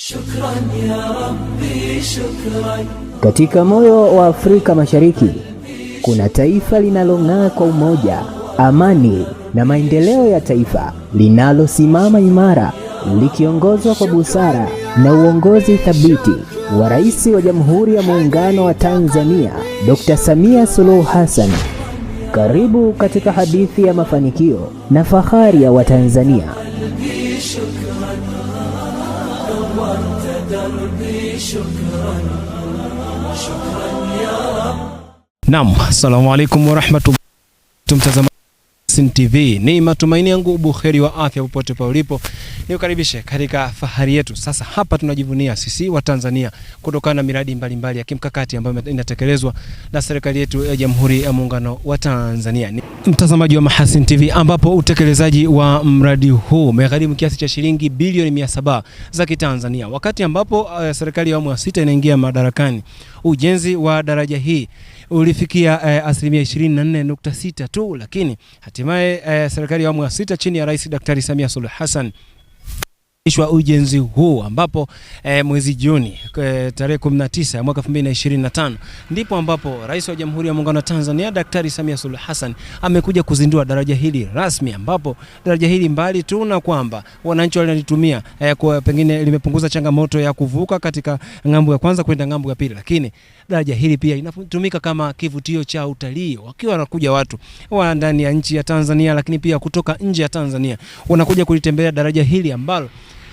Shukran ya Rabbi, shukran. Katika moyo wa Afrika Mashariki kuna taifa linalong'aa kwa umoja, amani na maendeleo ya taifa, linalosimama imara likiongozwa kwa busara na uongozi thabiti wa Rais wa Jamhuri ya Muungano wa Tanzania, Dr. Samia Suluhu Hassan. Karibu katika hadithi ya mafanikio na fahari ya Watanzania. Naam, assalamu alaikum warahmatullahi mtazamaji TV. Ni matumaini yangu buheri wa afya popote pale ulipo. Nikukaribishe katika fahari yetu. Sasa hapa tunajivunia sisi wa Tanzania kutokana na miradi mbalimbali ya kimkakati ambayo inatekelezwa na serikali yetu ya Jamhuri ya Muungano wa Tanzania. Mtazamaji wa Mahasin TV, ambapo utekelezaji wa mradi huu umegharimu kiasi cha shilingi bilioni 700 za Kitanzania, wakati ambapo serikali ya awamu ya 6 inaingia madarakani. Ujenzi wa daraja hii ulifikia asilimia 24.6 tu, lakini hatimaye serikali ya awamu ya 6 chini ya Rais Daktari Samia Suluhu Hassan ujenzi huu, ambapo mwezi Juni tarehe 19 mwaka 2025 ndipo ambapo Rais wa Jamhuri ya Muungano wa Tanzania Daktari Samia Suluhu Hassan amekuja kuzindua daraja hili rasmi, ambapo daraja hili mbali tu na kwamba wananchi wanalitumia kwa pengine limepunguza changamoto ya kuvuka katika ngambo ya kwanza kwenda ngambo ya pili, lakini daraja hili pia inatumika kama kivutio cha utalii. Wakiwa wanakuja watu wa ndani ya nchi ya Tanzania, lakini pia kutoka nje ya Tanzania wanakuja kulitembelea daraja hili ambalo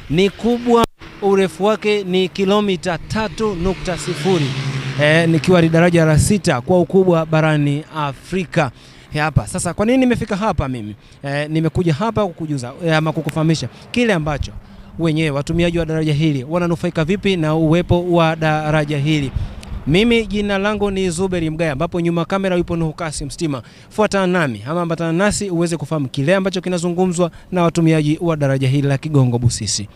ni kubwa, urefu wake ni kilomita 3.0, nikiwa ni daraja la 6 kwa ukubwa barani Afrika. Hapa sasa, kwa nini nimefika hapa mimi? Nimekuja hapa kukujuza ama kukufahamisha kile ambacho wenyewe watumiaji wa daraja hili wananufaika vipi na uwepo wa daraja hili. Mimi jina langu ni Zuberi Mgaya, ambapo nyuma kamera yupo Nuhu Kasim Stima. Fuatana nami ama ambatana nasi uweze kufahamu kile ambacho kinazungumzwa na watumiaji wa daraja hili la Kigongo Busisi.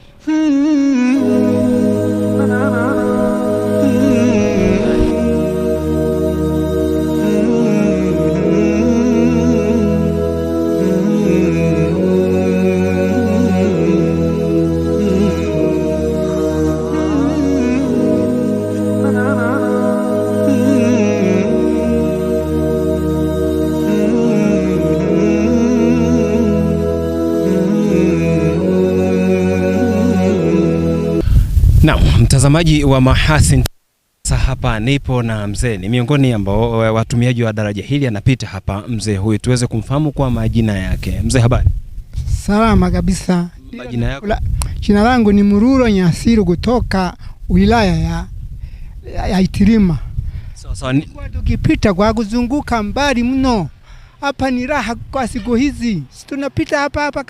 Na mtazamaji wa Mahasin, sasa hapa nipo na mzee, ni miongoni ambao watumiaji wa daraja hili. Anapita hapa mzee huyu, tuweze kumfahamu kwa majina yake. Mzee, habari? Salama kabisa. Majina yako? Jina langu ni Mururo Nyasiru kutoka wilaya ya Itilima. Sawa. Tukipita kwa kuzunguka mbali mno. Hapa ni raha kwa siku hizi. Tunapita hapa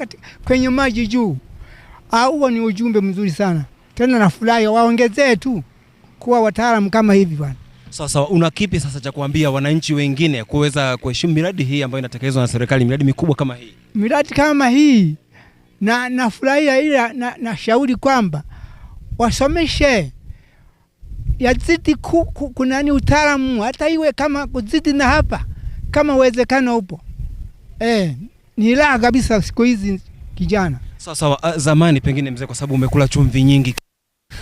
kwenye maji juu. Huo ni ujumbe mzuri sana. Tena nafurahi waongezee tu kuwa wataalamu kama hivi bwana. Sawa, una kipi sasa cha kuambia wananchi wengine kuweza kuheshimu miradi hii ambayo inatekelezwa na serikali, miradi mikubwa kama hii? Miradi kama hii na nafurahia, ila na shauri kwamba wasomeshe yazidi kunani utaalamu, hata iwe kama kuzidi na hapa kama uwezekano upo. Ni raha kabisa siku hizi kijana. Sawa, zamani pengine mzee, kwa sababu umekula chumvi nyingi,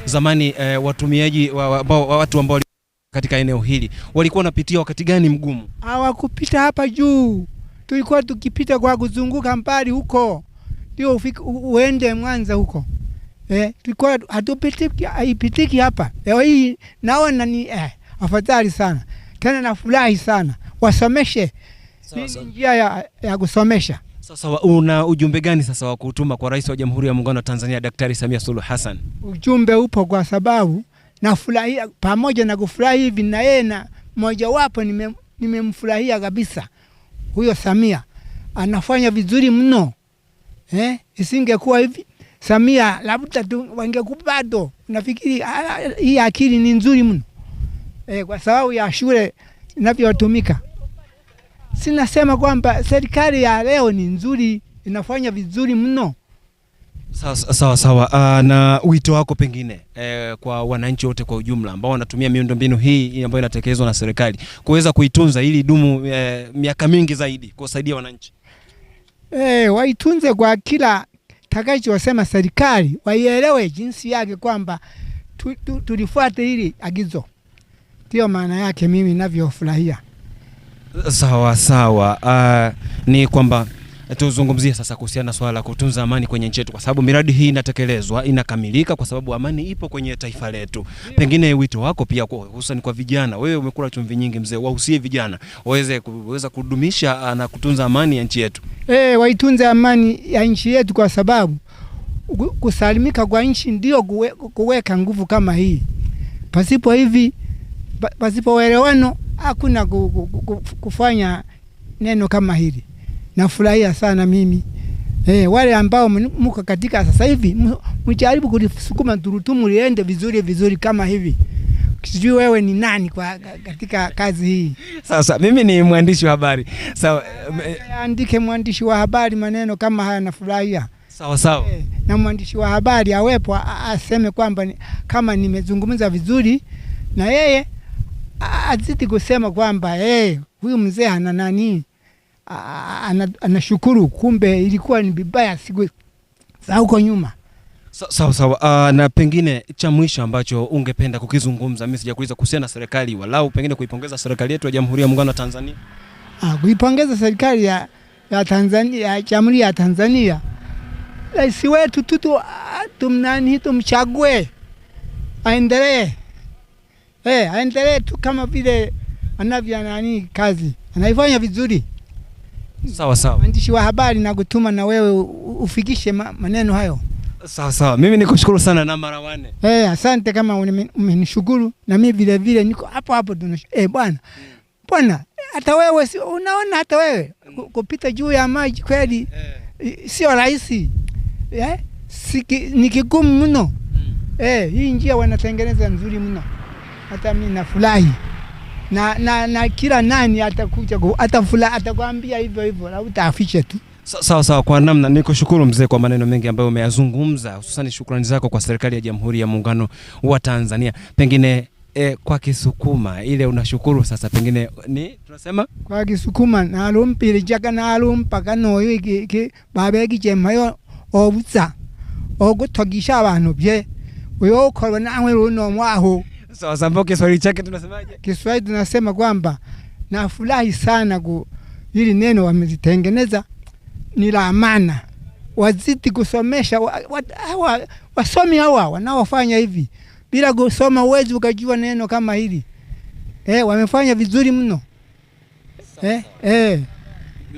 zamani watumiaji watu ambao katika eneo hili walikuwa wanapitia wakati gani mgumu? Hawakupita hapa juu, tulikuwa tukipita kwa kuzunguka mbali huko ndio uende Mwanza huko. Tulikuwa haipitiki hapa. Leo hii naona ni afadhali sana, tena nafurahi sana. Wasomeshe, njia ya kusomesha. Sasa una ujumbe gani sasa wa kutuma kwa Rais wa Jamhuri ya Muungano wa Tanzania Daktari Samia Suluhu Hassan? Ujumbe upo kwa sababu nafurahia, pamoja na kufurahi hivi na yeye na mmoja wapo nimemfurahia kabisa. Huyo Samia anafanya vizuri mno. Isingekuwa hivi Samia labda tu wangekupado. Nafikiri hii akili ni nzuri mno. Kwa sababu ya shule inavyotumika. Sinasema kwamba serikali ya leo ni nzuri, inafanya vizuri mno. Sawa. Na wito wako pengine kwa wananchi wote kwa ujumla ambao wanatumia miundombinu hii ambayo inatekelezwa na serikali kuweza kuitunza ili dumu miaka mingi zaidi kusaidia wananchi? Waitunze kwa kila watakachosema serikali waielewe jinsi yake kwamba tulifuate hili agizo. Ndio maana yake mimi ninavyofurahia. Sawa sawa. Ni kwamba tuzungumzie sasa kuhusiana na swala la kutunza amani kwenye nchi yetu, kwa sababu miradi hii inatekelezwa, inakamilika kwa sababu amani ipo kwenye taifa letu. Pengine wito wako pia hususan kwa vijana, wewe umekula chumvi nyingi mzee, wahusie vijana waweze kudumisha na kutunza amani ya nchi yetu. Waitunze amani ya nchi yetu, kwa sababu kusalimika kwa nchi ndio kuweka nguvu kama hii. Pasipo hivi, pasipo uelewano hakuna kufanya neno kama hili. Nafurahia sana mimi. Wale ambao mko katika sasa hivi mjaribu kulisukuma turutumu liende vizuri kama hivi. Sijui wewe ni nani katika kazi hii. Sasa mimi ni mwandishi wa habari. Sawa, andike mwandishi wa habari maneno kama haya, nafurahia. Sawa. Na mwandishi wa habari awepo aseme kwamba kama nimezungumza vizuri, na yeye azidi kusema kwamba huyu mzee ana nani, anashukuru, kumbe ilikuwa ni vibaya siku za huko nyuma. Sawa. Na pengine cha mwisho ambacho ungependa kukizungumza, mimi sijakuuliza kuhusiana na serikali, walau pengine kuipongeza serikali yetu ya Jamhuri ya Muungano wa Tanzania. Kuipongeza serikali ya Tanzania, ya Jamhuri ya Tanzania. Rais wetu tumchague aendelee. Aendelee tu kama vile anavyo kazi. Anaifanya vizuri. Sawa. Mwandishi wa habari na kutuma na wewe ufikishe maneno hayo. Sawa. Mimi nikushukuru sana na Marawane. Asante kama umenishukuru, na mimi vile niko hapo bwana, hata wewe unaona, hata wewe kupita juu ya maji kweli sio rahisi. Ni kigumu mno. Hii njia wanatengeneza nzuri mno. Hata mimi nafurahi. Na kila nani atakuja atafurahi, atakwambia hivyo na utafiche tu. Sawa. Kwa namna nikushukuru mzee kwa maneno mengi ambayo umeyazungumza, hususan shukrani zako kwa serikali ya Jamhuri ya Muungano wa Tanzania. Pengine kwa Kisukuma ile unashukuru sasa, pengine ni tunasema kwa Kisukuma nalumpira jaka nalumpa kano iki babegi jemayo obuza ogutogisha abantu bye uyo ukora nawe runo mwaho. Sawa, Kiswahili Kiswahili chake tunasemaje? Kiswahili tunasema kwamba nafurahi sana hili neno wamezitengeneza, ni la maana. Wazidi kusomesha wasomi hawa wanaofanya hivi. Bila kusoma uwezi ukajua neno kama hili. Wamefanya vizuri mno.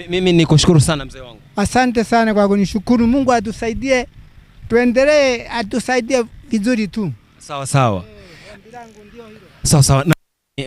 Mimi nikushukuru sana mzee wangu. Asante sana kwa kunishukuru. Mungu atusaidie, tuendelee, atusaidie vizuri tu. Sawa.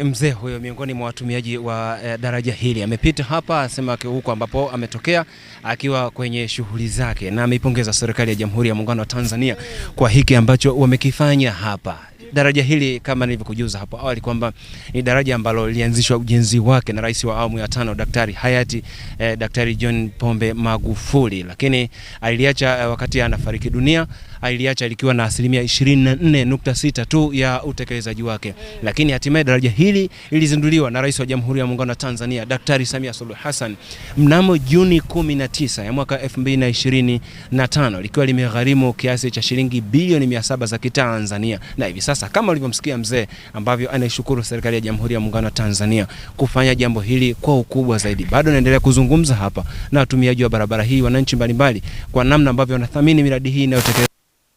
Mzee huyo miongoni mwa watumiaji wa daraja hili amepita hapa, asema huko ambapo ametokea akiwa kwenye shughuli zake, na ameipongeza serikali ya Jamhuri ya Muungano wa Tanzania kwa hiki ambacho wamekifanya hapa. Daraja hili kama nilivyokujuza hapo awali kwamba ni daraja ambalo lilianzishwa ujenzi wake na rais wa awamu ya 5 Daktari hayati Daktari John Pombe Magufuli, lakini aliliacha wakati anafariki dunia, aliliacha likiwa na 24.6 tu ya utekelezaji wake. Lakini hatimaye daraja hili lilizinduliwa na rais wa Jamhuri ya Muungano wa Tanzania Daktari Samia Suluhu Hassan mnamo Juni 19 ya mwaka 2025, likiwa limegharimu kiasi cha shilingi bilioni 700 za Kitanzania. Na hivi sasa kama ulivyomsikia mzee ambavyo anaishukuru serikali ya Jamhuri ya Muungano wa Tanzania kufanya jambo hili kwa ukubwa zaidi, bado naendelea kuzungumza hapa na watumiaji wa barabara hii, wananchi mbalimbali, kwa namna ambavyo wanathamini miradi hii inayotekelezwa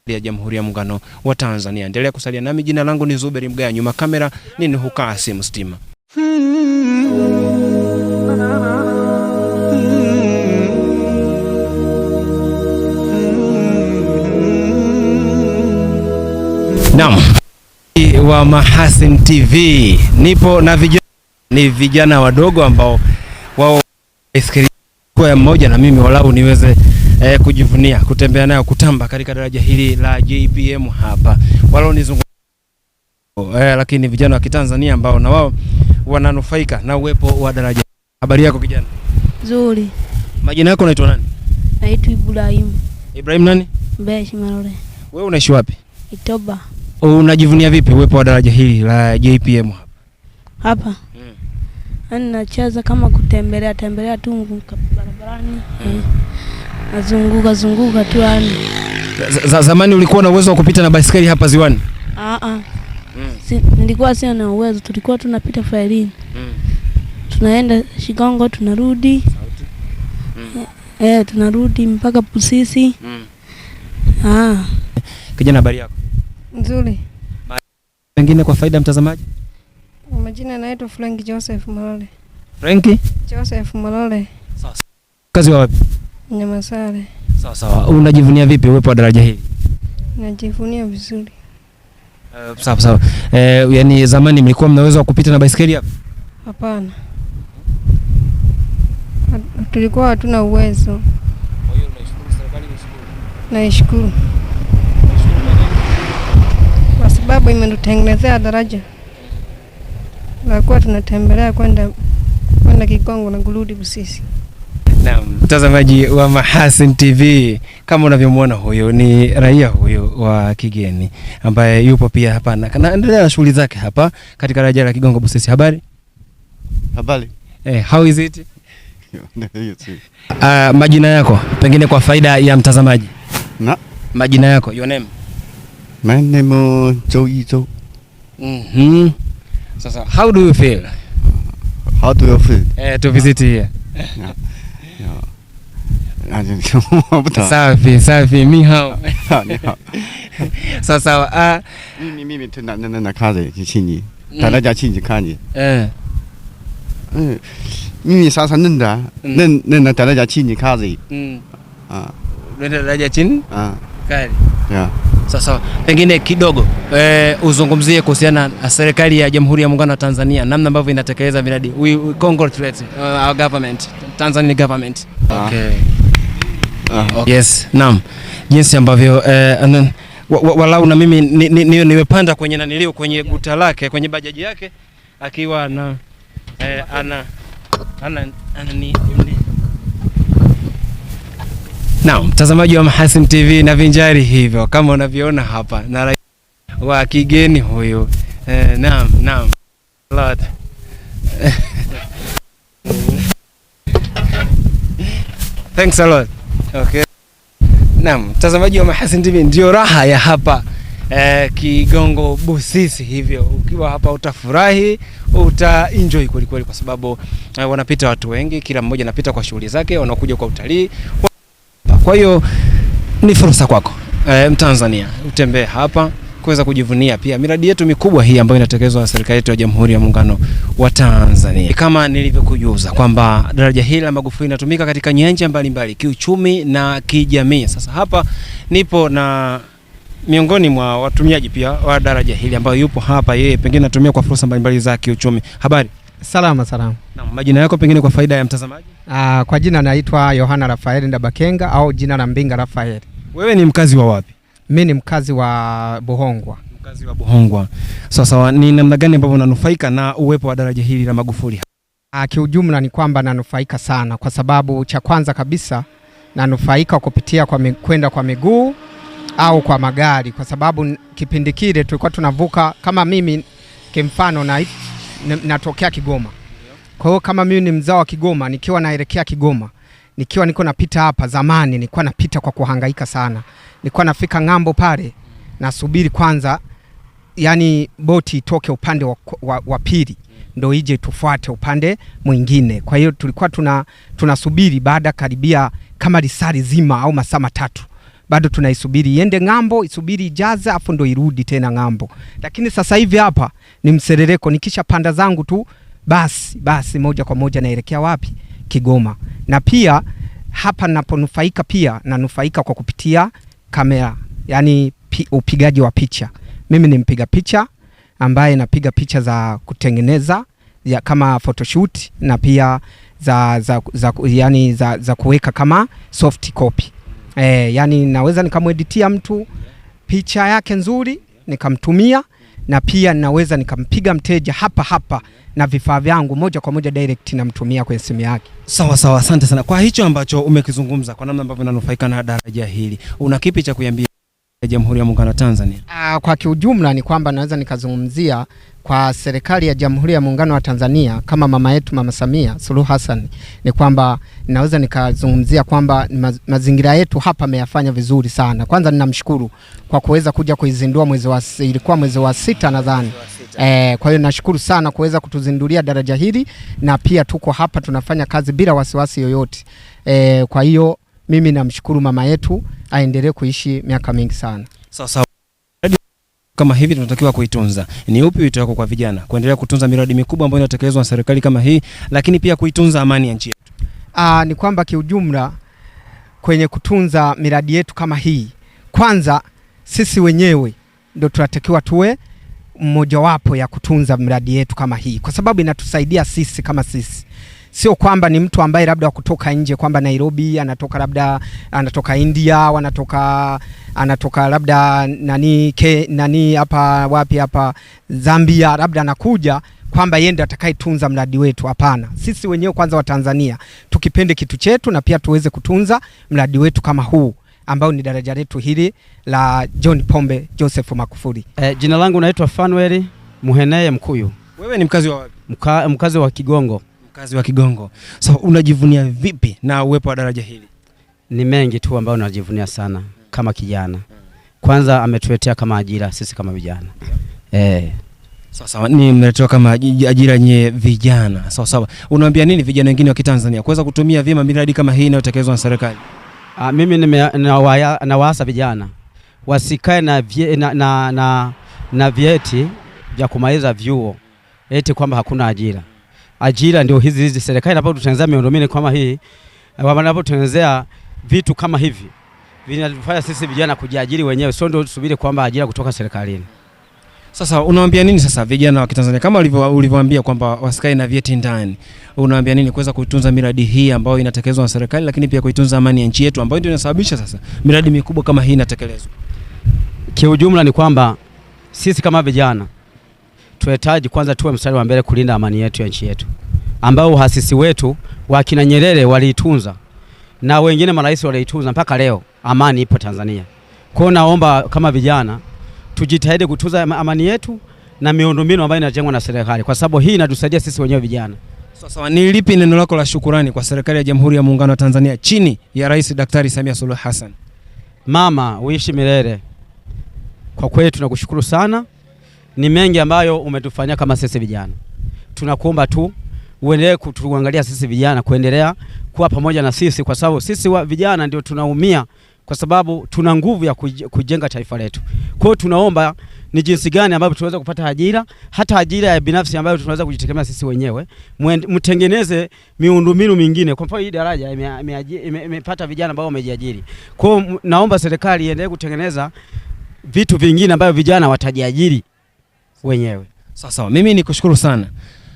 ya Jamhuri ya Muungano wa Tanzania. Endelea kusalia nami, jina langu ni Zuberi Mgaya, nyuma kamera ni Nuhukasi Mstima. Naam, wa Mahasin TV nipo na vijana wadogo ambao wao kwa mmoja na mimi walau niweze kujivunia kutembea nayo, kutamba katika daraja hili la JPM hapa. Walau nizungumza lakini vijana wa Kitanzania ambao na wao wananufaika na uwepo wa daraja. Habari yako kijana? Nzuri. Majina yako unaitwa nani? Naitwa Ibrahim. Ibrahim nani? Mbeshi Marole. Wewe unaishi wapi? Itoba. Unajivunia vipi uwepo wa daraja hili la JPM hapa? Hapa? Nacheza kama kutembelea tu barabarani. Nazunguka tu yani. Zamani ulikuwa na uwezo wa kupita na baisikeli hapa ziwani? Nilikuwa sina uwezo, tulikuwa tunapita failini. Tunaenda Shigongo tunarudi. Tunarudi mpaka Busisi. Kijana, habari yako? Nzuri. Pengine kwa faida mtazamaji. Majina naitwa Frank Joseph Malole. Frank Joseph Malole. Sawa. Kazi wa wapi? Nyamasare. Sawa. Unajivunia vipi uwepo wa daraja hili? Najivunia vizuri. Sawa. Yani zamani mlikuwa mnaweza kupita na baisikeli hapa? Hapana. Tulikuwa hatuna uwezo. Kwa hiyo unaishukuru serikali Naishukuru. Kwa sababu imetutengenezea daraja. Tulikuwa tunatembelea kwenda Kigongo na kurudi Busisi. Naam, mtazamaji wa Mahasin TV, kama unavyomwona huyo ni raia huyo wa kigeni ambaye yupo pia hapa na anaendelea na shughuli zake hapa katika daraja la Kigongo Busisi. Habari? How is it? Majina yako pengine kwa faida ya mtazamaji. Majina yako, your name? My name is Zhou Yizhou. Sasa, how do you feel? How do you feel? To visit here. Safi, mi hao. Sasa, mimi tena kazi chini. Daraja chini kazi. Mimi sasa nenda daraja chini kazi. Nenda daraja chini? Kazi. Yeah. Sasa pengine kidogo uzungumzie kuhusiana na serikali ya Jamhuri ya Muungano wa Tanzania, namna ambavyo inatekeleza miradi. We congratulate our government, Tanzania government. Okay. Yes, naam. Jinsi ambavyo walau na mimi nimepanda kwenye nanilio kwenye guta lake, kwenye bajaji yake akiwa na Naam, mtazamaji wa Mahasin TV na vinjari hivyo kama unavyoona hapa na raia wa kigeni huyo. Naam. Lord. Thanks a lot. Okay. Naam, mtazamaji wa Mahasin TV, ndio raha ya hapa Kigongo Busisi hivyo. Ukiwa hapa utafurahi, utaenjoy kweli kwa sababu wanapita watu wengi, kila mmoja anapita kwa shughuli zake, wanakuja kwa utalii. Kwa hiyo ni fursa kwako Mtanzania utembee hapa kuweza kujivunia pia miradi yetu mikubwa hii ambayo inatekelezwa na serikali yetu ya Jamhuri ya Muungano wa Tanzania. Kama nilivyokujuza kwamba daraja hili la Magufuli linatumika katika nyanja mbalimbali, kiuchumi na kijamii. Sasa hapa nipo na miongoni mwa watumiaji pia wa daraja hili ambayo yupo hapa, yeye pengine anatumia kwa fursa mbalimbali za kiuchumi. Habari? Salama. Na majina yako pengine kwa faida ya mtazamaji? Kwa jina naitwa Yohana Rafael Ndabakenga au jina la Mbinga Rafael. Wewe ni mkazi wa wapi? Mimi ni mkazi wa Buhongwa. Mkazi wa Buhongwa. Sasa ni namna gani ambavyo unanufaika na uwepo wa daraja hili la Magufuli? Kiujumla ni kwamba nanufaika sana kwa sababu cha kwanza kabisa nanufaika kupitia kwenda kwa miguu au kwa magari, kwa sababu kipindi kile tulikuwa tunavuka, kama mimi kimfano natokea Kigoma. Kwa hiyo kama mimi ni mzao wa Kigoma, nikiwa naelekea Kigoma, nikiwa niko napita hapa, zamani nilikuwa napita kwa kuhangaika sana. Nilikuwa nafika ngambo pale, nasubiri kwanza yani boti itoke upande wa pili ndio ije tufuate upande mwingine. Kwa hiyo tulikuwa tunasubiri baada karibia kama risali zima au masaa matatu. Bado tunaisubiri iende ngambo, isubiri ijaze afu ndo irudi tena ngambo. Lakini sasa hivi hapa ni mserereko, nikisha panda zangu tu basi moja kwa moja naelekea wapi? Kigoma. Na pia hapa naponufaika pia nanufaika kwa kupitia kamera, yani upigaji wa picha. Mimi ni mpiga picha ambaye napiga picha za kutengeneza kama photoshoot na pia za kuweka kama soft copy. Yani naweza nikamweditia mtu picha yake nzuri nikamtumia, na pia naweza nikampiga mteja hapa na vifaa vyangu moja kwa moja direct namtumia kwenye simu yake. Sawa, asante sana kwa hicho ambacho umekizungumza, kwa namna ambavyo nanufaika na daraja hili. Una kipi cha kuiambia Jamhuri ya Muungano wa Tanzania? Kwa kiujumla ni kwamba naweza nikazungumzia kwa serikali ya Jamhuri ya Muungano wa Tanzania kama mama yetu Mama Samia Suluhu Hassan ni kwamba naweza nikazungumzia kwamba mazingira yetu hapa ameyafanya vizuri sana. Kwanza ninamshukuru kwa kuweza kuja kuizindua ilikuwa mwezi wa 6 nadhani. Kwa hiyo nashukuru sana kuweza kutuzindulia daraja hili, na pia tuko hapa tunafanya kazi bila wasiwasi yoyote. Kwa hiyo mimi namshukuru mama yetu, aendelee kuishi miaka mingi sana. Sawa. Kama hivi tunatakiwa kuitunza. Ni upi wito wako kwa vijana kuendelea kutunza miradi mikubwa ambayo inatekelezwa na serikali kama hii, lakini pia kuitunza amani ya nchi yetu? Ni kwamba kiujumla kwenye kutunza miradi yetu kama hii, kwanza sisi wenyewe ndio tunatakiwa tuwe mmoja wapo ya kutunza miradi yetu kama hii, kwa sababu inatusaidia sisi kama sisi. Sio kwamba ni mtu ambaye labda kutoka nje, kwamba Nairobi anatoka India, anatoka labda nani hapa wapi hapa Zambia, labda anakuja kwamba yeye ndiye atakayetunza mradi wetu. Hapana, sisi wenyewe kwanza wa Tanzania tukipende kitu chetu, na pia tuweze kutunza mradi wetu kama huu ambao ni daraja letu hili la John Pombe Joseph Magufuli. Jina langu naitwa Fanuel Muheneye Mkuyu. Wewe ni mkazi wa wapi? Mkazi wa Kigongo. Mkazi wa Kigongo. So unajivunia vipi na uwepo wa daraja hili? Ni mengi tu ambayo najivunia sana kama kijana. Kwanza ametuletea kama ajira sisi kama vijana. Sawa, ni mnaletewa kama ajira nye vijana. Sawa. Unawaambia nini vijana wengine wa Kitanzania kuweza kutumia vyema miradi kama hii inayotekelezwa na serikali? Mimi nawaasa vijana wasikae na vyeti vya kumaliza vyuo eti kwamba hakuna ajira. Ajira ndio hizi serikali inapotutengenezea miundombinu kama hii, wanapotutengenezea vitu kama hivi vinafanya sisi vijana kujiajiri wenyewe, sio ndio tusubiri kwamba ajira kutoka serikalini. Sasa unawaambia nini sasa vijana wa Kitanzania kama ulivyowaambia kwamba wasikae na vyeti ndani? Unawaambia nini kuweza kuitunza miradi hii ambayo inatekelezwa na serikali, lakini pia kuitunza amani ya nchi yetu ambayo ndio inasababisha sasa miradi mikubwa kama hii inatekelezwa? Kiujumla ni kwamba sisi kama vijana tunahitaji kwanza tuwe mstari wa mbele kulinda amani yetu ya nchi yetu, ambao uhasisi wetu wa kina Nyerere waliitunza na wengine marais waliitunza mpaka leo amani ipo Tanzania. Kwa naomba kama vijana tujitahidi kutunza amani yetu na miundombinu ambayo inajengwa na serikali, kwa sababu hii inatusaidia sisi wenyewe vijana. Sawa, ni lipi neno lako la shukrani kwa serikali ya Jamhuri ya Muungano wa Tanzania chini ya Rais Daktari Samia Suluhu Hassan? Mama, uishi milele. Kwa kweli tunakushukuru sana. Ni mengi ambayo umetufanyia kama sisi vijana. Tunakuomba tu uendelee kutuangalia sisi vijana, kuendelea kuwa pamoja na sisi, kwa sababu sisi wa vijana ndio tunaumia, kwa sababu tuna nguvu ya kujenga taifa letu. Kwa hiyo tunaomba ni jinsi gani ambavyo tunaweza kupata ajira, hata ajira ya binafsi ambayo tunaweza kujitegemea sisi wenyewe. Mtengeneze miundombinu mingine. Kwa mfano hii daraja imepata vijana ambao wamejiajiri. Kwa hiyo naomba serikali iendelee kutengeneza vitu vingine ambavyo vijana watajiajiri wenyewe. Sawa, mimi nikushukuru sana.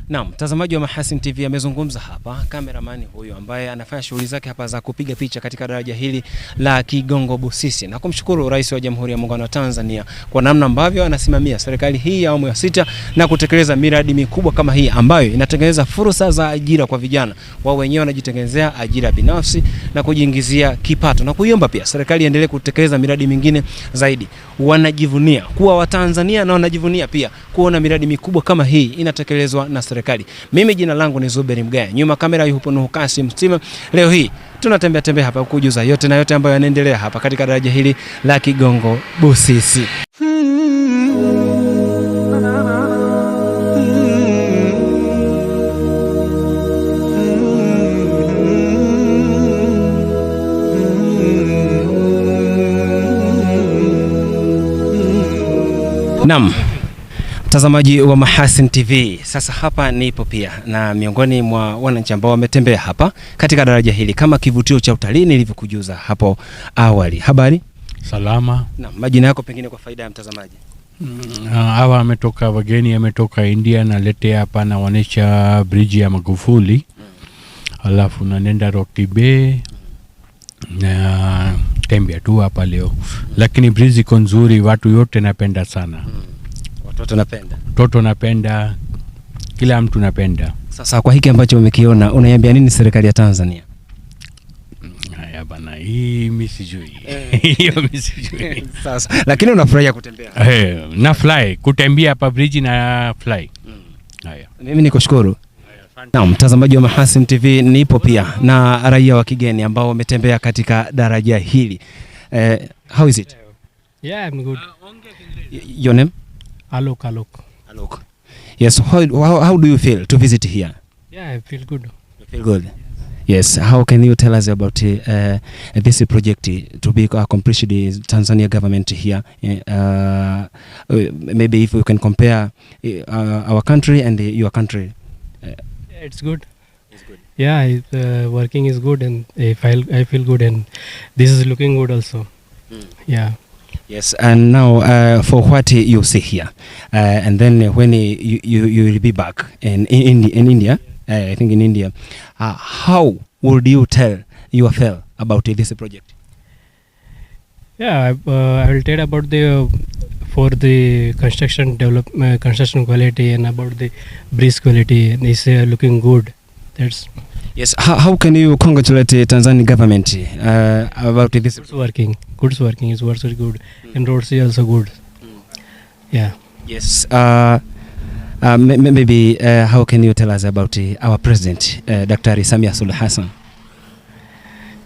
Naam, mtazamaji wa Mahasin TV amezungumza hapa cameraman huyu ambaye anafanya shughuli zake hapa za kupiga picha katika daraja hili la Kigongo Busisi, na kumshukuru Rais wa Jamhuri ya Muungano wa Tanzania kwa namna ambavyo anasimamia serikali hii ya awamu ya 6 na kutekeleza miradi mikubwa kama hii ambayo inatengeneza fursa za ajira kwa vijana. Wao wenyewe wanajitengenezea ajira binafsi na kujiingizia kipato, na kuiomba pia serikali iendelee kutekeleza miradi mingine zaidi. Wanajivunia kuwa Watanzania na wanajivunia pia kuona miradi mikubwa kama hii inatekelezwa na serikali. Mimi jina langu ni Zuberi Mgaya, nyuma kamera yupo Nuhu Kasim Mstima. Leo hii tunatembea hapa kukujuza yote na yote ambayo yanaendelea hapa katika daraja hili la Kigongo Busisi. Naam, mtazamaji wa Mahasin TV, sasa hapa nipo pia na miongoni mwa wananchi ambao wametembea hapa katika daraja hili kama kivutio cha utalii nilivyokujuza hapo awali. Habari? Salama. Naam, majina yako pengine kwa faida ya mtazamaji. Hawa ametoka wageni, ametoka India na letea hapa na waonesha bridge ya Magufuli. Alafu na nenda Rocky Bay na tembea tu hapa leo. Lakini bridge iko nzuri, watu yote napenda sana. Watoto napenda, kila mtu napenda. Sasa kwa hiki ambacho umekiona, unaiambia nini serikali ya Tanzania? bana, hii mimi sijui. Hiyo mimi sijui. Sasa lakini unafurahia kutembea? Na fly, kutembea hapa bridge na fly. Haya. Mimi nikushukuru. Na mtazamaji wa Mahasin TV, nipo pia na raia wa kigeni ambao wametembea katika daraja hili. How is it? Yeah, I'm good. Your name? Alok. Yes, how do you feel to visit here? Yeah, I feel good. You feel good? Yes, how can you tell us about this project to be accomplished by Tanzania government here? Maybe if we can compare our country and your country. It's good. It's good. Yeah, working is good, and I feel good, and this is looking good also. Yeah. Yes, and now for what you see here, and then when you will be back in India, I think in India, how would you tell your fellow about this project? Yeah, I will tell about for the construction construction quality, and about the bridge quality. It's looking good. That's. Yes. How can you congratulate the Tanzanian government about this? Goods working is also good, and roads is also good. Yeah. Yes. Maybe how can you tell us about our president, Dr. Samia Suluhu Hassan?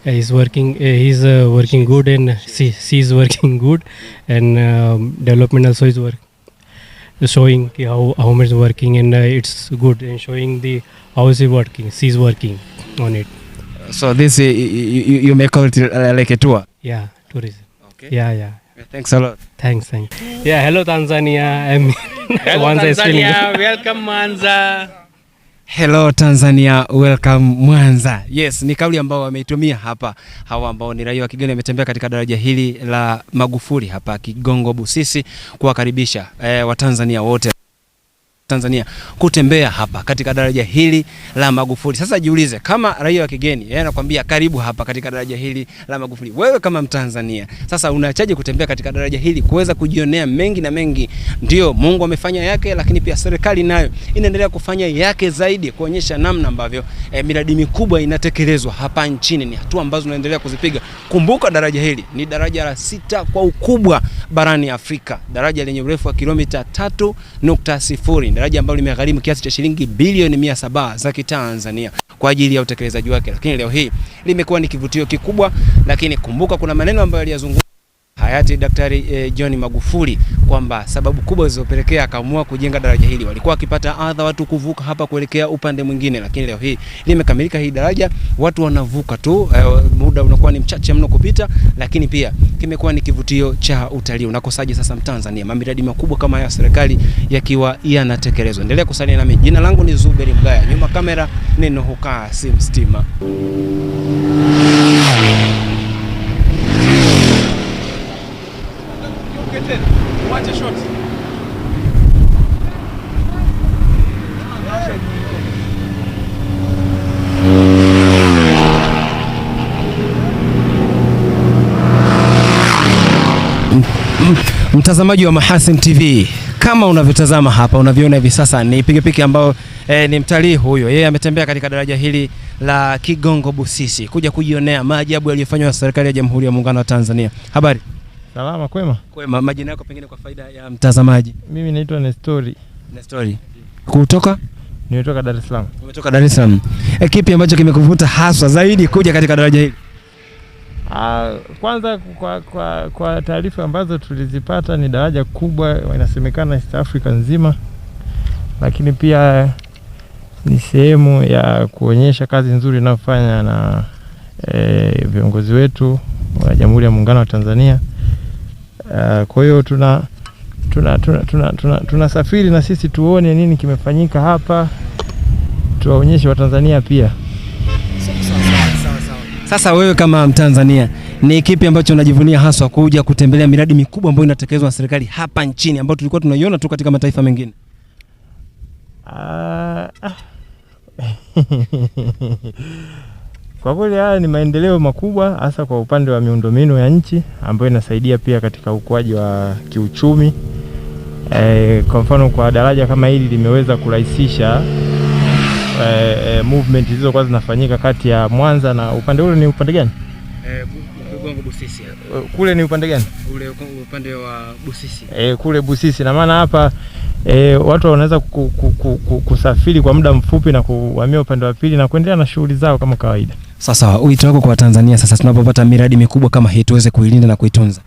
He's working. He's working good, and she's working good, and development also is showing how much working, and it's good, and showing the how is he working. She's working on it. So this you may call it like a tour. Yeah, tourism. Okay. Yeah. Thanks a lot. Thanks. Yeah, hello Tanzania. Hello Tanzania, welcome Mwanza. Hello Tanzania, welcome Mwanza. Yes, ni kauli ambao wameitumia hapa hawa ambao ni raia wa kigeni wametembea katika daraja hili la Magufuli hapa Kigongo Busisi kuwakaribisha Watanzania wote Tanzania kutembea hapa katika daraja hili la Magufuli. Sasa jiulize, kama raia wa kigeni yeye anakuambia karibu hapa katika daraja hili la Magufuli, wewe kama Mtanzania sasa unaachaje kutembea katika daraja hili kuweza kujionea mengi na mengi? Ndio Mungu amefanya yake, lakini pia serikali nayo inaendelea kufanya yake zaidi kuonyesha namna ambavyo miradi mikubwa inatekelezwa hapa nchini. Ni hatua ambazo tunaendelea kuzipiga. Kumbuka daraja hili ni daraja la 6 kwa ukubwa barani Afrika, daraja lenye urefu wa kilomita 3.0, daraja ambalo limegharimu kiasi cha shilingi bilioni 700 za Kitanzania kwa ajili ya utekelezaji wake, lakini leo hii limekuwa ni kivutio kikubwa. Lakini kumbuka kuna maneno ambayo aliyazungumza hayati Daktari John Magufuli kwamba sababu kubwa zilizopelekea akaamua kujenga daraja hili, walikuwa wakipata adha watu kuvuka hapa kuelekea upande mwingine, lakini leo hii limekamilika hii daraja, watu wanavuka tu, muda unakuwa ni mchache mno kupita, lakini pia kimekuwa ni kivutio cha utalii. Unakosaje sasa Mtanzania mamiradi makubwa kama ya serikali yakiwa yanatekelezwa? Endelea kusalia nami. Jina langu ni Zuberi Mgaya, nyuma kamera neno hukaa Sim Stima. Watch a shot. Mtazamaji wa Mahasin TV, kama unavyotazama hapa, unavyoona hivi sasa ni pikipiki ambao ni mtalii huyo. Yeye ametembea katika daraja hili la Kigongo Busisi kuja kujionea maajabu yaliyofanywa na serikali ya Jamhuri ya Muungano wa Tanzania. Habari? Salama, kwema. Kwema. Majina yako pengine kwa faida ya mtazamaji? Mimi naitwa Nestori. Kutoka? Nimetoka Dar es Salaam. Umetoka Dar es Salaam. Kipi ambacho kimekuvuta haswa zaidi kuja katika daraja hili? Kwanza kwa taarifa ambazo tulizipata ni daraja kubwa, inasemekana East Africa nzima. Lakini pia ni sehemu ya kuonyesha kazi nzuri inayofanya na viongozi wetu wa Jamhuri ya Muungano wa Tanzania. Kwa hiyo tunasafiri na sisi tuone nini kimefanyika hapa, tuwaonyeshe Watanzania pia. Sasa wewe kama Mtanzania, ni kipi ambacho unajivunia haswa kuja kutembelea miradi mikubwa ambayo inatekelezwa na serikali hapa nchini ambayo tulikuwa tunaiona tu katika mataifa mengine? Kwa kweli haya ni maendeleo makubwa, hasa kwa upande wa miundombinu ya nchi ambayo inasaidia pia katika ukuaji wa kiuchumi. Kwa mfano kwa daraja kama hili limeweza kurahisisha movement zilizokuwa zinafanyika kati ya Mwanza na upande ule. Ni upande gani? Kigongo Busisi. Kule ni upande gani? Ule upande wa Busisi. Kule Busisi, na maana hapa watu wanaweza kusafiri kwa muda mfupi na kuhamia upande wa pili na kuendelea na shughuli zao kama kawaida. Sasa wito wako kwa Tanzania sasa tunapopata miradi mikubwa kama hii tuweze kuilinda na kuitunza?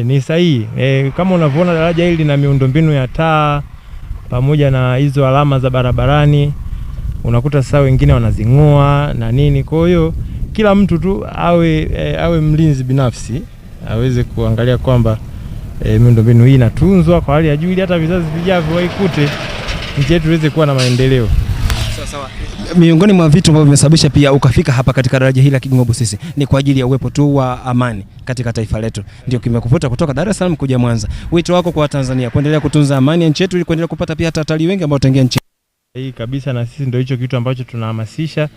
Ni sahihi. Kama unavyoona daraja hili lina miundombinu ya taa pamoja na hizo alama za barabarani. Unakuta sasa wengine wanazing'oa na nini. Kwa hiyo kila mtu tu awe mlinzi binafsi, aweze kuangalia kwamba miundombinu hii inatunzwa kwa hali ya juu ili hata vizazi vijavyo waikute nchi yetu iweze kuwa na maendeleo. Sawa. Miongoni mwa vitu ambavyo vimesababisha pia ukafika hapa katika daraja hili la Kigongo Busisi ni kwa ajili ya uwepo tu wa amani katika taifa letu. Ndio kimekuvuta kutoka Dar es Salaam kuja Mwanza. Wito wako kwa Tanzania kuendelea kutunza amani ya nchi yetu ili kuendelea kupata pia watalii wengi ambao wataingia nchi. Hii kabisa, na sisi ndio hicho kitu ambacho tunahamasisha.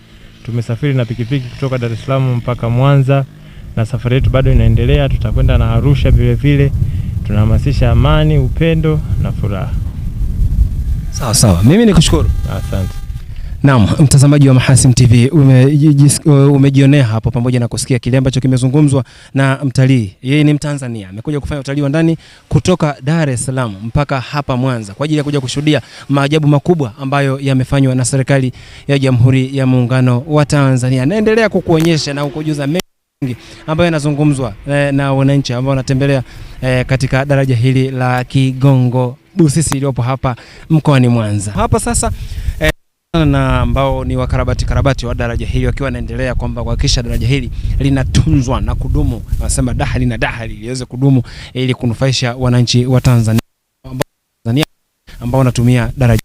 Tumesafiri na pikipiki kutoka Dar es Salaam mpaka Mwanza na safari yetu bado inaendelea. Tutakwenda na Arusha vile vile. Tunahamasisha amani, upendo na furaha. Sawa. Mimi nikushukuru. Asante. Naam, mtazamaji wa Mahasim TV, umejionea hapo pamoja na kusikia kile ambacho kimezungumzwa na mtalii. Yeye ni Mtanzania, amekuja kufanya utalii wa ndani kutoka Dar es Salaam mpaka hapa Mwanza kwa ajili ya kuja kushuhudia maajabu makubwa ambayo yamefanywa na serikali ya Jamhuri ya Muungano wa Tanzania. Naendelea kukuonyesha na kukujuza mengi ambayo yanazungumzwa na wananchi ambao wanatembelea katika daraja hili la Kigongo Busisi iliyopo hapa mkoani Mwanza. Hapa sasa na ambao ni wakarabati wa daraja hili wakiwa wanaendelea kwamba kuhakikisha daraja hili linatunzwa na kudumu. Wanasema dahali liweze kudumu ili kunufaisha wananchi wa Tanzania ambao wanatumia daraja.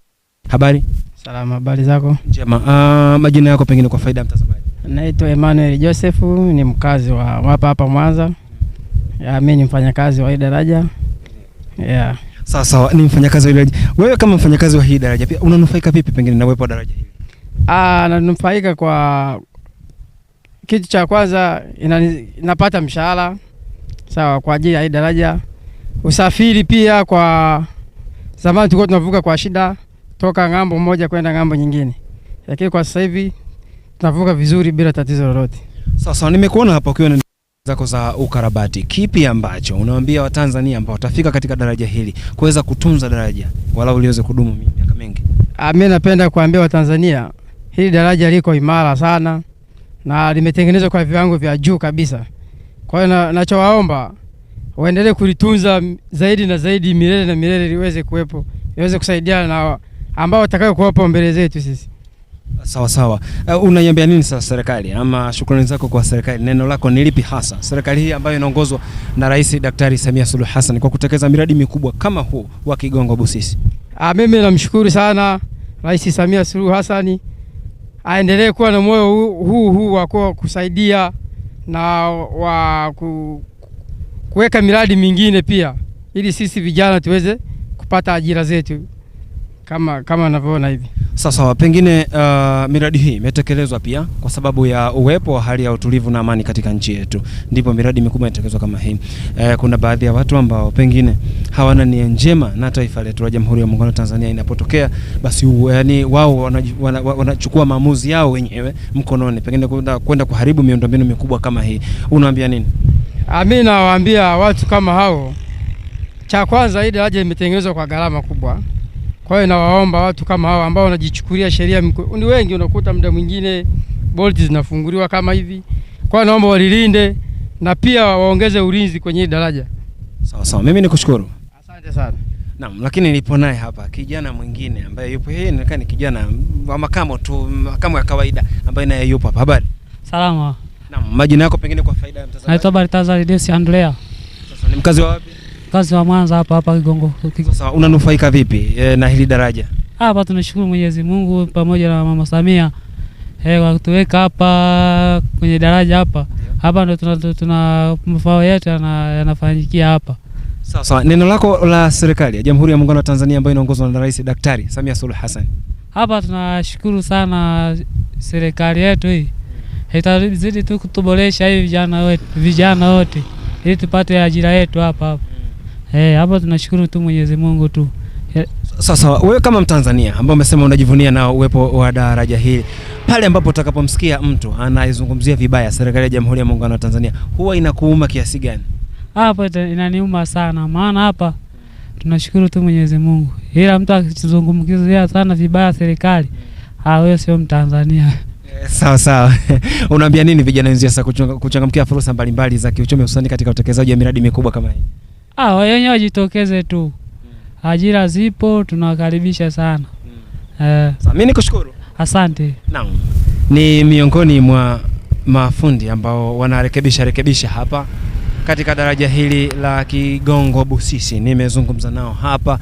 Habari? Salama, habari zako? Njema. Majina yako pengine kwa faida ya mtazamaji? Naitwa Emmanuel Joseph, ni mkazi wa hapa Mwanza. Mimi ni mfanyakazi wa hii daraja. Sawa, ni mfanyakazi wa daraja. Wewe kama mfanyakazi wa hii daraja pia unanufaika vipi pengine na uwepo wa daraja hili? Nanufaika kwa kitu cha kwanza, napata mshahara sawa kwa ajili ya hii daraja. Usafiri pia, kwa zamani tulikuwa tunavuka kwa shida toka ngambo moja kwenda ngambo nyingine, lakini kwa sasa hivi tunavuka vizuri bila tatizo lolote. Sasa nimekuona hapa ukiwa na zako za ukarabati. Kipi ambacho unawaambia Watanzania ambao watafika katika daraja hili kuweza kutunza daraja wala uliweze kudumu miaka mingi? Mimi napenda kuambia Watanzania hili daraja liko imara sana na limetengenezwa kwa viwango vya juu kabisa. Kwa hiyo nachowaomba waendelee kulitunza zaidi na zaidi, milele na milele liweze kuwepo, liweze kusaidia na ambao watakao kuwepo mbele zetu sisi. Sawa. Unaiambia nini sasa serikali, ama shukrani zako kwa serikali? Neno lako ni lipi hasa serikali hii ambayo inaongozwa na Rais Daktari Samia Suluhu Hassan kwa kutekeleza miradi mikubwa kama huu wa Kigongo Busisi? Mimi namshukuru sana Rais Samia Suluhu Hassan, aendelee kuwa na moyo huu wa kusaidia na kuweka miradi mingine pia ili sisi vijana tuweze kupata ajira zetu kama unavyoona hivi. Sasa pengine miradi hii imetekelezwa pia kwa sababu ya uwepo wa hali ya utulivu na amani katika nchi yetu, ndipo miradi mikubwa inatekelezwa kama hii. Kuna baadhi ya watu ambao pengine hawana nia njema na taifa letu la Jamhuri ya Muungano wa Tanzania inapotokea, basi yani wao wanachukua maamuzi yao wenyewe mkononi, pengine kwenda kuharibu miundombinu mikubwa kama hii. Unawaambia nini? Mimi nawaambia watu kama hao, cha kwanza hii daraja imetengenezwa kwa gharama kubwa. Kwa hiyo nawaomba watu kama hao ambao wanajichukulia sheria, ni wengi, unakuta muda mwingine bolt zinafunguliwa kama hivi. Kwa hiyo naomba walilinde na pia waongeze ulinzi kwenye daraja. Sawa. Mimi nikushukuru. Asante sana. Naam, lakini nilipo naye hapa kijana mwingine ambaye yupo, yeye inaonekana ni kijana wa makamo ya kawaida ambaye naye yupo hapa. Habari? Salama. Naam, majina yako pengine kwa faida ya mtazamaji? Naitwa Baltazar Desi Andrea. Sasa ni mkazi wa wapi? Mkazi wa Mwanza hapa Kigongo. Sasa unanufaika vipi na hili daraja? Hapa tunashukuru Mwenyezi Mungu pamoja na Mama Samia kwa kutuweka hapa kwenye daraja hapa. Hapa ndo tuna mafao yetu yanafanyikia hapa. Sawa. Neno lako la serikali ya Jamhuri ya Muungano wa Tanzania ambayo inaongozwa na Rais Daktari Samia Suluhu Hassan? Hapa tunashukuru sana serikali yetu hii. Itazidi tu kutuboresha hivi vijana wote ili tupate ajira yetu hapa. Hapa tunashukuru tu Mwenyezi Mungu tu. Sasa wewe kama Mtanzania ambao umesema unajivunia na uwepo wa daraja hili, pale ambapo utakapomsikia mtu anaizungumzia vibaya serikali ya Jamhuri ya Muungano wa Tanzania, huwa inakuuma kiasi gani? Hapa inaniuma sana, maana hapa tunashukuru tu Mwenyezi Mungu. Ila mtu akizungumzia sana vibaya serikali, wewe sio Mtanzania. Sawa. Unaambia nini vijana wenzio sasa kuchangamkia fursa mbalimbali za kiuchumi hususan katika utekelezaji wa miradi mikubwa kama hii? Wenyewe wajitokeze tu. Ajira zipo, tunawakaribisha sana. Mimi nikushukuru. Asante. Naam. Ni miongoni mwa mafundi ambao wanarekebisha hapa katika daraja hili la Kigongo Busisi. Nimezungumza nao hapa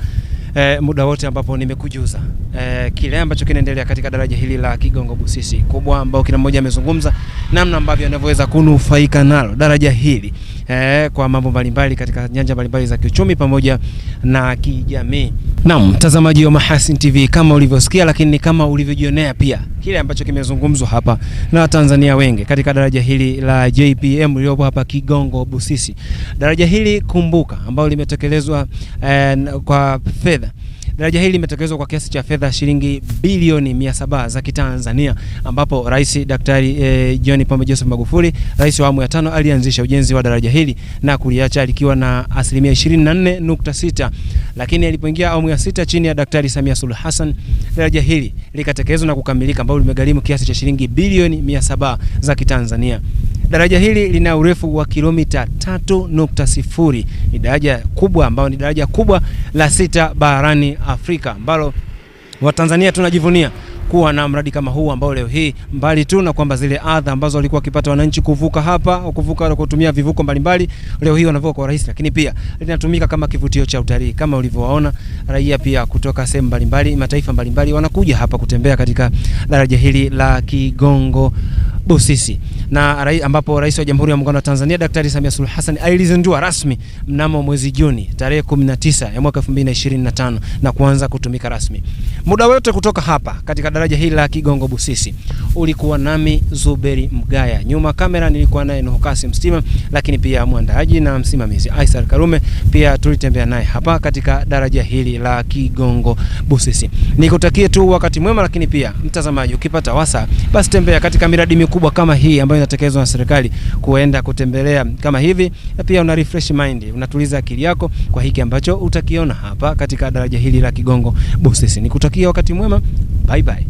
muda wote ambapo nimekujuza kile ambacho kinaendelea katika daraja hili la Kigongo Busisi kubwa, ambao kila mmoja amezungumza namna ambavyo anavyoweza kunufaika nalo daraja hili kwa mambo mbalimbali katika nyanja mbalimbali za kiuchumi pamoja na kijamii. Naam, mtazamaji wa Mahasin TV, kama ulivyosikia lakini kama ulivyojionea pia kile ambacho kimezungumzwa hapa na Watanzania wengi katika daraja hili la JPM lililopo hapa Kigongo Busisi. Daraja hili kumbuka ambao limetekelezwa kwa fedha. Daraja hili limetekelezwa kwa kiasi cha fedha shilingi bilioni 700 za Kitanzania, ambapo Rais Daktari John Pombe Joseph Magufuli, rais wa awamu ya 5, alianzisha ujenzi wa daraja hili na kuliacha likiwa na 24.6%. Lakini alipoingia awamu ya 6 chini ya Daktari Samia Suluhu Hassan, daraja hili likatekelezwa na kukamilika, ambao limegharimu kiasi cha shilingi bilioni 700 za Kitanzania. Daraja hili lina urefu wa kilomita 3.0. Ni daraja kubwa ambao ni daraja kubwa la 6 barani Afrika, ambalo Watanzania tunajivunia kuwa na mradi kama huu ambao leo hii mbali tu na kwamba zile adha ambazo walikuwa wakipata wananchi kuvuka hapa au kuvuka kutumia vivuko mbalimbali, leo hii wanavuka kwa urahisi, lakini pia linatumika kama kivutio cha utalii. Kama ulivyowaona, raia pia kutoka sehemu mbalimbali, mataifa mbalimbali wanakuja hapa kutembea katika daraja hili la Kigongo Busisi, na ambapo Rais wa Jamhuri ya Muungano wa Tanzania Daktari Samia Suluhu Hassan alizindua rasmi mnamo mwezi Juni tarehe 19 ya mwaka 2025 na kuanza kutumika rasmi. Muda wote kutoka hapa katika daraja hili la Kigongo Busisi ulikuwa nami Zuberi Mgaya. Nyuma kamera nilikuwa naye Nuhu Kasim Stima, lakini pia mwandaaji na msimamizi Aisal Karume pia tulitembea naye hapa katika daraja hili la Kigongo Busisi. Nikutakie tu wakati mwema, lakini pia mtazamaji, ukipata wasa basi tembea katika miradi mikubwa kama hii ambayo inatekelezwa na serikali, kuenda kutembelea kama hivi, na pia una refresh mind, unatuliza akili yako kwa hiki ambacho utakiona hapa katika daraja hili la Kigongo Busisi. Nikutakia wakati mwema. Bye bye.